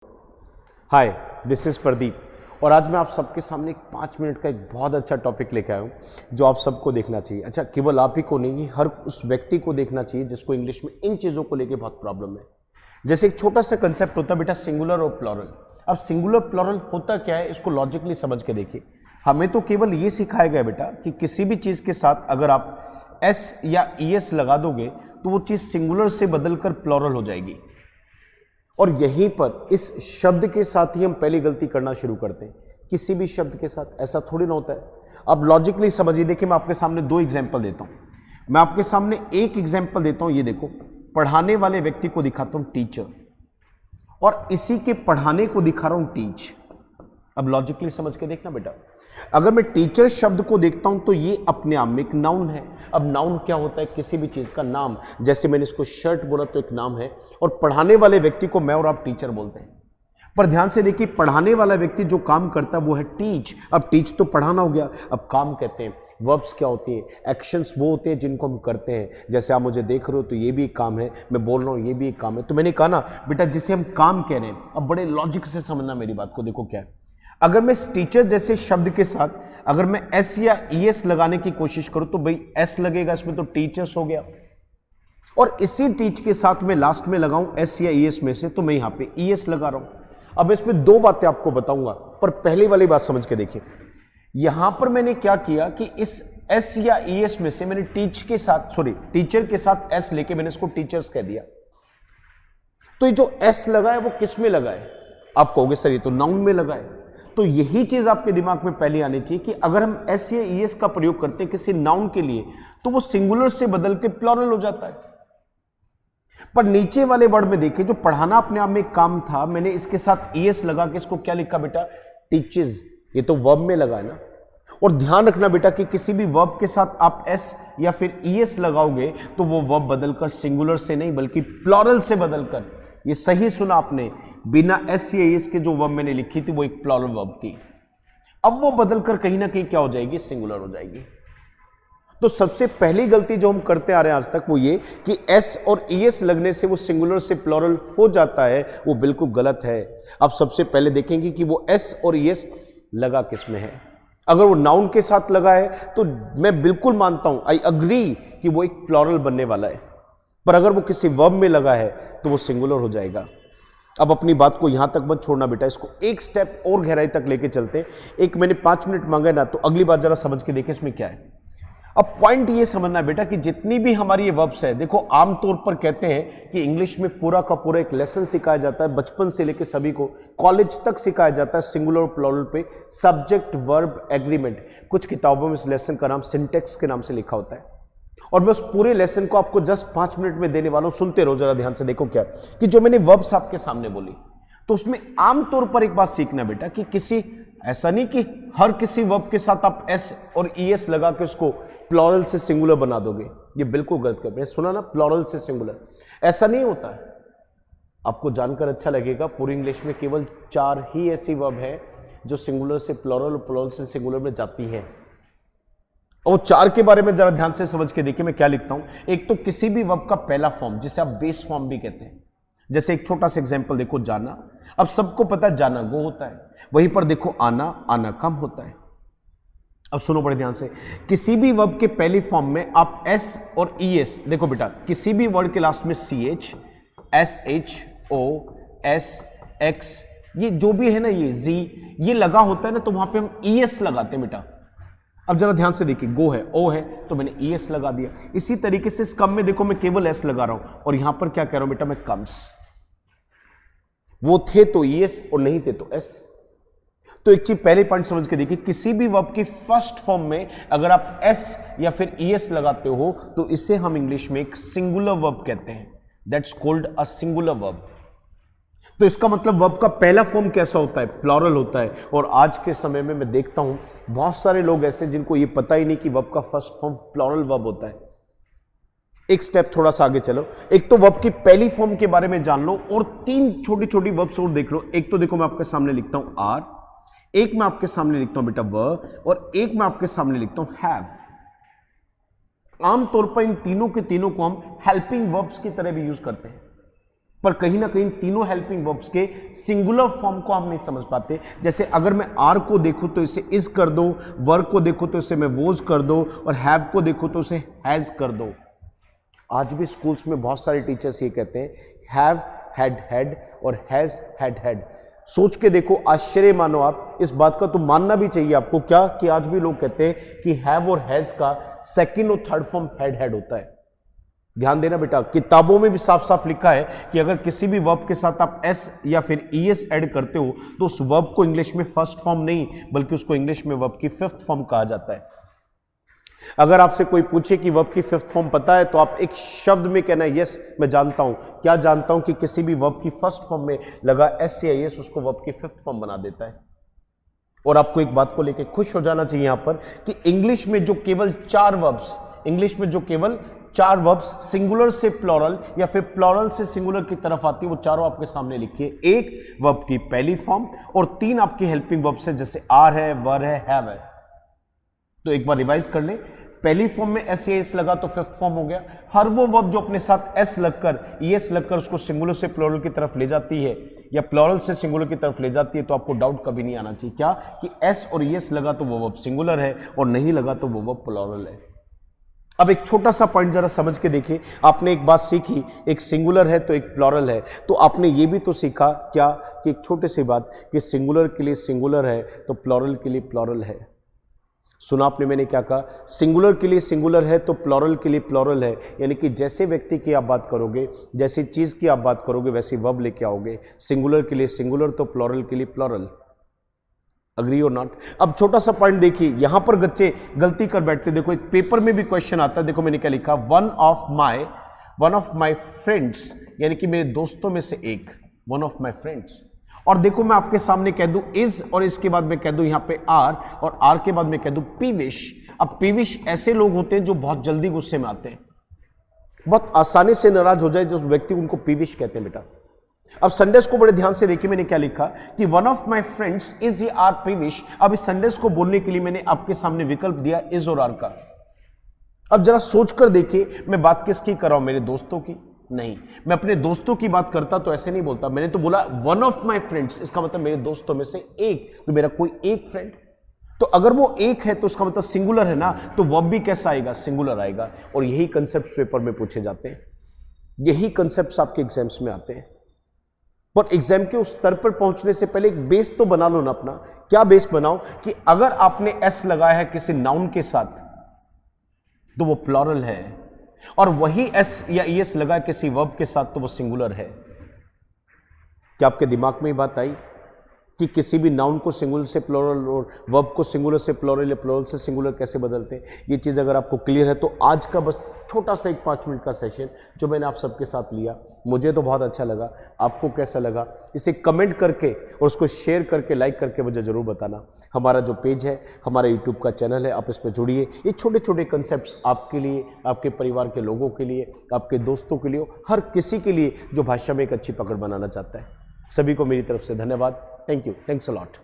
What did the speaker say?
Hi, this is Pradeep और आज मैं आप सबके सामने एक 5 मिनट का एक बहुत अच्छा टॉपिक लेकर आया हूँ जो आप सबको देखना चाहिए। अच्छा, केवल आप ही को नहीं, हर उस व्यक्ति को देखना चाहिए जिसको इंग्लिश में इन चीज़ों को लेकर बहुत प्रॉब्लम है। जैसे एक छोटा सा कंसेप्ट होता है बेटा, सिंगुलर और प्लॉरल। अब सिंगुलर प्लॉरल होता क्या है, इसको लॉजिकली समझ के देखिए। हमें तो केवल ये सिखाया गया बेटा कि किसी भी चीज़ के साथ अगर आप एस या ईएस लगा दोगे तो वो चीज़ सिंगुलर से बदलकर प्लॉरल हो जाएगी। और यहीं पर इस शब्द के साथ ही हम पहली गलती करना शुरू करते हैं। किसी भी शब्द के साथ ऐसा थोड़ी ना होता है। अब लॉजिकली समझिए, देखिए मैं आपके सामने 2 एग्जांपल देता हूं। मैं आपके सामने एक एग्जांपल देता हूं, ये देखो, पढ़ाने वाले व्यक्ति को दिखाता हूं टीचर, और इसी के पढ़ाने को दिखा रहा हूं टीच। अब लॉजिकली समझ के देखना बेटा, अगर मैं टीचर शब्द को देखता हूं तो ये अपने आप में एक नाउन है। अब नाउन क्या होता है? किसी भी चीज का नाम। जैसे मैंने इसको शर्ट बोला तो एक नाम है, और पढ़ाने वाले व्यक्ति को मैं और आप टीचर बोलते हैं। पर ध्यान से देखिए, पढ़ाने वाला व्यक्ति जो काम करता है वो है टीच। अब टीच तो पढ़ाना हो गया, अब काम कहते हैं। वर्ब्स क्या होती है? एक्शंस वो होते हैं जिनको हम करते हैं। जैसे आप मुझे देख रहे हो तो ये भी एक काम है, मैं बोल रहा हूं ये भी एक काम है। तो मैंने कहा ना बेटा, जिसे हम काम कह रहे हैं, अब बड़े लॉजिक से समझना मेरी बात को। देखो क्या है, अगर मैं टीचर जैसे शब्द के साथ अगर मैं एस या ईएस लगाने की कोशिश करूं तो भाई एस लगेगा इसमें, तो टीचर्स हो गया। और इसी टीच के साथ मैं लास्ट में लगाऊं एस या ईएस में से, तो मैं यहां पे ईएस लगा रहा हूं। अब इसमें 2 बातें आपको बताऊंगा, पर पहली वाली बात समझ के देखिए। यहां पर मैंने क्या किया कि इस एस या ईएस में से मैंने टीचर के साथ एस लेके मैंने इसको टीचर्स कह दिया। तो ये जो एस लगा है वो किस में लगा है? आप कहोगे सर ये तो नाउन में लगा है। तो यही चीज आपके दिमाग में पहले आनी चाहिए कि अगर हम एस या ईएस का प्रयोग करते हैं किसी नाउन के लिए तो वो सिंगुलर से बदल के प्लूरल हो जाता है। पर नीचे वाले वर्ड में देखिए, जो पढ़ाना अपने आप में एक काम था, मैंने इसके साथ ईएस लगा के इसको क्या लिखा बेटा? टीचेस। ये तो वर्ब में लगा है ना। और ध्यान रखना बेटा कि किसी भी वर्ब के साथ आप एस या फिर ईएस लगाओगे तो वो वर्ब बदलकर सिंगुलर से नहीं बल्कि प्लूरल से बदलकर, ये सही सुना आपने, बिना एस या एस के जो वर्ब मैंने लिखी थी वो एक प्लूरल वर्ब थी। अब वो बदलकर कहीं ना कहीं क्या हो जाएगी? सिंगुलर हो जाएगी। तो सबसे पहली गलती जो हम करते आ रहे हैं आज तक वो ये कि एस और ईएस लगने से वो सिंगुलर से प्लूरल हो जाता है, वो बिल्कुल गलत है। अब सबसे पहले देखेंगे कि वो एस और ईएस लगा किस में है। अगर वो नाउन के साथ लगा है तो मैं बिल्कुल मानता हूं, आई अग्री कि वो एक प्लूरल बनने वाला है। पर अगर वो किसी वर्ब में लगा है तो वो सिंगुलर हो जाएगा। अब अपनी बात को यहां तक मत छोड़ना बेटा, इसको एक स्टेप और गहराई तक लेके चलते हैं। एक मैंने 5 मिनट मांगा ना, तो अगली बात जरा समझ के देखें इसमें क्या है। अब पॉइंट ये समझना बेटा कि जितनी भी हमारी ये वर्ब्स है, देखो आमतौर पर कहते हैं कि इंग्लिश में पूरा का पूरा एक लेसन सिखाया जाता है, बचपन से लेकर सभी को कॉलेज तक सिखाया जाता है सिंगुलर और प्लूरल पे, सब्जेक्ट वर्ब एग्रीमेंट। कुछ किताबों में इस लेसन का नाम सिंटेक्स के नाम से लिखा होता है। और मैं उस पूरे लेसन को आपको जस्ट 5 मिनट में देने वाला हूं, सुनते रहो जरा ध्यान से। देखो क्या कि जो मैंने वर्ब्स आपके सामने बोली, तो उसमें आमतौर पर एक बात सीखना बेटा कि किसी, ऐसा नहीं कि हर किसी वर्ब के साथ आप एस और ईएस लगा के उसको प्लूरल से सिंगुलर बना दोगे। ये बिल्कुल गलत कर रहे हैं। सुना ना, प्लूरल से सिंगुलर, ऐसा नहीं होता है। आपको जानकर अच्छा लगेगा, पूरी इंग्लिश में केवल 4 ही ऐसी वर्ब है जो सिंगुलर से प्लूरल और प्लूरल से सिंगुलर में जाती है। और 4 के बारे में जरा ध्यान से समझ के देखिए मैं क्या लिखता हूं। एक तो किसी भी वर्ब का पहला फॉर्म, जिसे आप बेस फॉर्म भी कहते हैं। जैसे एक छोटा सा एग्जांपल देखो, जाना। अब सबको पता है जाना गो होता है, वहीं पर देखो आना, आना कम होता है। अब सुनो बड़े ध्यान से, किसी भी वर्ब के पहले फॉर्म में आप एस और ईएस, देखो बेटा किसी भी वर्ड के लास्ट में CH, S H O, S X, ये जो भी है ना, ये जी, ये लगा होता है ना, तो वहां पे हम ईएस लगाते हैं बेटा। अब जरा ध्यान से देखिए, गो है, ओ है, तो मैंने ईएस लगा दिया। इसी तरीके से इस कम में देखो मैं केवल एस लगा रहा हूं, और यहां पर क्या कह रहा हूं बेटा मैं? कम्स। वो थे तो ईएस और नहीं थे तो एस। तो एक चीज पहले पॉइंट समझ के देखिए, किसी भी वर्ब की फर्स्ट फॉर्म में अगर आप एस या फिर ईएस लगाते हो तो इसे हम इंग्लिश में एक सिंगुलर वर्ब कहते हैं। That's called a singular verb. तो इसका मतलब वर्ब का पहला फॉर्म कैसा होता है? प्लूरल होता है। और आज के समय में मैं देखता हूं बहुत सारे लोग ऐसे जिनको ये पता ही नहीं कि वर्ब का फर्स्ट फॉर्म प्लूरल वर्ब होता है। एक स्टेप थोड़ा सा आगे चलो, एक तो वर्ब की पहली फॉर्म के बारे में जान लो, और 3 छोटी छोटी वर्ब्स और देख लो। एक तो देखो मैं आपके सामने लिखता हूं आर, एक मैं आपके सामने लिखता हूं बेटा वर, और एक मैं आपके सामने लिखता हूं हैव। आमतौर पर इन तीनों के तीनों को हम हेल्पिंग वर्ब्स की तरह भी यूज करते हैं। पर कहीं ना कहीं तीनों हेल्पिंग वर्ब्स के सिंगुलर फॉर्म को हम नहीं समझ पाते। जैसे अगर मैं आर को देखूं तो इसे इज कर दो, वर्क को देखूं तो इसे मैं वोज कर दो, और हैव को देखूं तो इसे हैज कर दो। आज भी स्कूल्स में बहुत सारे टीचर्स ये कहते हैं हैव हैड और हैज हैड। सोच के देखो, आश्चर्य मानो आप, इस बात का तो मानना भी चाहिए आपको क्या कि आज भी लोग कहते हैं कि हैव और हैज का सेकंड और थर्ड फॉर्म हैड होता है। ध्यान देना बेटा, किताबों में भी साफ साफ लिखा है कि अगर किसी भी वर्ब के साथ आप एस या फिर ईएस ऐड करते हो तो उस वर्ब को इंग्लिश में फर्स्ट फॉर्म नहीं बल्कि उसको इंग्लिश में वर्ब की फिफ्थ फॉर्म कहा जाता है। अगर आपसे कोई पूछे कि वर्ब की फिफ्थ फॉर्म पता है तो आप एक शब्द में कहना है यस मैं जानता हूं। क्या जानता हूं? कि किसी भी वर्ब की फर्स्ट फॉर्म में लगा एस या एस उसको वर्ब की फिफ्थ फॉर्म बना देता है। और आपको एक बात को लेकर खुश हो जाना चाहिए यहां पर कि इंग्लिश में जो केवल चार वर्ब्स सिंगुलर से प्लॉरल या फिर प्लॉरल से सिंगुलर की तरफ आती है वो चारों आपके सामने लिखिए। एक वर्ब की पहली फॉर्म और तीन आपकी हेल्पिंग वर्ब्स है, जैसे आर है, वर है, हैव है। तो एक बार रिवाइज कर ले, पहली फॉर्म में एस या एस लगा तो फिफ्थ फॉर्म हो गया। हर वो वर्ब जो अपने साथ एस लगकर ईएस लगकर उसको सिंगुलर से प्लूरल की तरफ ले जाती है या प्लूरल से सिंगुलर की तरफ ले जाती है तो आपको डाउट कभी नहीं आना चाहिए क्या कि एस और ईएस लगा तो वो वर्ब सिंगुलर है और नहीं लगा तो वो वर्ब प्लूरल है। अब एक छोटा सा पॉइंट जरा समझ के देखिए, आपने एक बात सीखी, एक सिंगुलर है तो एक प्लूरल है, तो आपने ये भी तो सीखा क्या कि एक छोटी सी बात कि सिंगुलर के लिए सिंगुलर है तो प्लूरल के लिए प्लूरल है। सुना आपने मैंने क्या कहा? सिंगुलर के लिए सिंगुलर है तो प्लूरल के लिए प्लूरल है, यानी कि जैसे व्यक्ति की आप बात करोगे, जैसी चीज की आप बात करोगे वैसी वर्ब लेके आओगे। सिंगुलर के लिए सिंगुलर तो प्लूरल के लिए प्लूरल। अग्री और नॉट? अब छोटा सा पॉइंट देखिए, यहां पर बच्चे गलती कर बैठते। देखो एक पेपर में भी क्वेश्चन आता है, देखो मैंने क्या लिखा, वन ऑफ माई फ्रेंड्स, यानी कि मेरे दोस्तों में से एक, वन ऑफ माई फ्रेंड्स। और देखो मैं आपके सामने कह दूं इज और इसके बाद मैं कह दूं यहां पे आर और आर के बाद मैं कह दूं पीविश। अब पीविश ऐसे लोग होते हैं जो बहुत जल्दी गुस्से में आते हैं, बहुत आसानी से नाराज हो जाए जो व्यक्ति, उनको पीविश कहते हैं बेटा। अब संडेस को बड़े ध्यान से देखिए, मैंने क्या लिखा कि one of my friends is आर पीविश। अब इस संडेस को बोलने के लिए मैंने आपके सामने विकल्प दिया इज और आर का। अब जरा सोचकर देखिए, मैं बात किसकी कर रहा हूं? मेरे दोस्तों की? नहीं, मैं अपने दोस्तों की बात करता तो ऐसे नहीं बोलता, मैंने तो बोला वन ऑफ माई फ्रेंड्स, इसका मतलब मेरे दोस्तों में से एक, तो मेरा कोई एक फ्रेंड। तो अगर वो एक है तो उसका मतलब सिंगुलर है ना, तो वर्ब भी कैसा आएगा? सिंगुलर आएगा। और यही कंसेप्ट पेपर में पूछे जाते हैं, यही कंसेप्ट आपके एग्जाम्स में आते हैं। पर एग्जाम के उस स्तर पर पहुंचने से पहले एक बेस तो बना लो ना अपना। क्या बेस बनाओ? कि अगर आपने एस लगाया है किसी नाउन के साथ तो वो प्लूरल है, और वही एस या ईएस लगा किसी वर्ब के साथ तो वो सिंगुलर है। क्या आपके दिमाग में ये बात आई कि किसी भी नाउन को सिंगुलर से प्लूरल और वर्ब को सिंगुलर से प्लूरल या प्लूरल से सिंगुलर कैसे बदलते हैं? ये चीज़ अगर आपको क्लियर है तो आज का बस छोटा सा एक 5 मिनट का सेशन जो मैंने आप सबके साथ लिया, मुझे तो बहुत अच्छा लगा। आपको कैसा लगा इसे कमेंट करके और उसको शेयर करके लाइक करके मुझे ज़रूर बताना। हमारा जो पेज है, हमारा यूट्यूब का चैनल है, आप इस पर जुड़िए। ये छोटे छोटे कंसेप्ट्स आपके लिए, आपके परिवार के लोगों के लिए, आपके दोस्तों के लिए, हर किसी के लिए जो भाषा में एक अच्छी पकड़ बनाना चाहता है। सभी को मेरी तरफ से धन्यवाद। Thank you, thanks a lot.